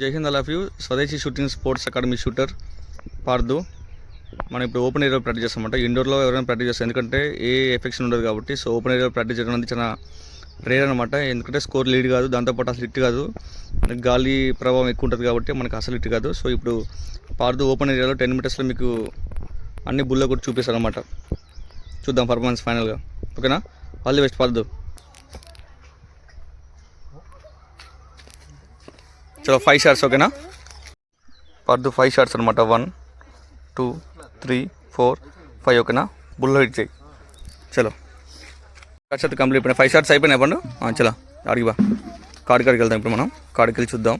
జై Hind, all of you. Swadeshi shooting sports academy shooter Pardhu. మనం ఇప్పుడు ఓపెన్ ఏరియాలో ప్రాక్టీస్ చేస్తామంట. ఇండోర్లో ఎవరైనా ప్రాక్టీస్ చేస్తాం, ఎందుకంటే ఏ ఎఫెక్షన్ ఉండదు కాబట్టి. సో ఓపెన్ ఏరియాలో ప్రాక్టీస్ చేయడం అనేది చాలా రేర్ అనమాట. ఎందుకంటే స్కోర్ లీడ్ కాదు, దాంతోపాటు అసలు హిట్ కాదు, గాలి ప్రభావం ఎక్కువ ఉంటుంది కాబట్టి మనకు అసలు హిట్ కాదు. సో ఇప్పుడు పార్దు ఓపెన్ ఏరియాలో 10 మీటర్స్లో మీకు అన్ని బుల్లో కూడా చూపిస్తారు అనమాట. చూద్దాం పర్ఫార్మెన్స్ ఫైనల్గా. ఓకేనా? All the best Pardhu. చలో 5 షాట్స్. ఓకేనా? పార్దు 5 షాట్స్ అనమాట. 1 2 3 4 5. ఓకేనా? బుల్లో హిట్ చేయి. చలో షాట్స్ అయితే కంప్లీట్ అయిపోయినాయి. 5 షాట్స్ అయిపోయినాయి. పండు చలో అడిగి బా. కాడికి వెళ్దాం ఇప్పుడు. మనం కాడికి వెళ్ళి చూద్దాం.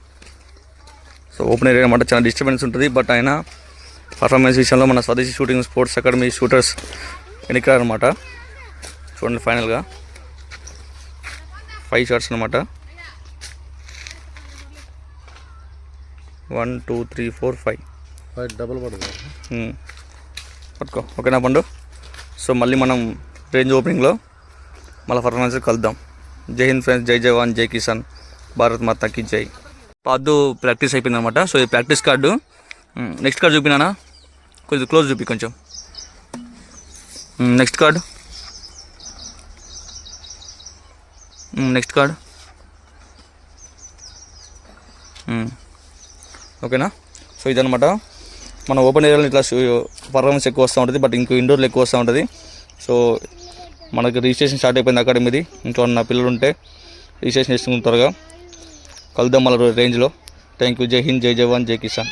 సో ఓపెన్ ఏరియా అనమాట, చాలా డిస్టర్బెన్స్ ఉంటుంది. బట్ అయినా పర్ఫార్మెన్స్ విషయంలో మన స్వదేశీ షూటింగ్ స్పోర్ట్స్ అకాడమీ షూటర్స్ ఎన్నికలన్నమాట. చూడండి ఫైనల్గా 5 షాట్స్ అనమాట. 1 2 3 4 5 డబుల్ పట్టుకో. ఓకేనా పండు? సో మళ్ళీ మనం రేంజ్ ఓపెనింగ్లో మళ్ళీ పర్ఫార్మెన్స్ కలుద్దాం. జై హింద్ ఫ్రెండ్స్, జై జవాన్, జై కిసాన్, భారత్ మాతాకి జై. పార్దు ప్రాక్టీస్ అయిపోయింది అనమాట. సో ఈ ప్రాక్టీస్ కార్డు, నెక్స్ట్ కార్డు చూపినానా? కొంచెం క్లోజ్ చూపి కొంచెం. Next card, next card. ఓకేనా? సో ఇదనమాట మన ఓపెన్ ఏరియాలో ఇట్లా పర్ఫార్మెన్స్ ఎక్కువ వస్తూ ఉంటుంది, బట్ ఇంకో ఇండోర్లో ఎక్కువ వస్తూ ఉంటుంది. సో మనకి రిజిస్ట్రేషన్ స్టార్ట్ అయిపోయింది అకాడమీది. ఇంట్లో ఉన్న పిల్లలు ఉంటే రిజిస్ట్రేషన్ చేసుకుంటారుగా. కలుద్దాం మళ్ళీ రేంజ్లో. Thank you. జై హింద్, జై జవాన్, జై కిసాన్.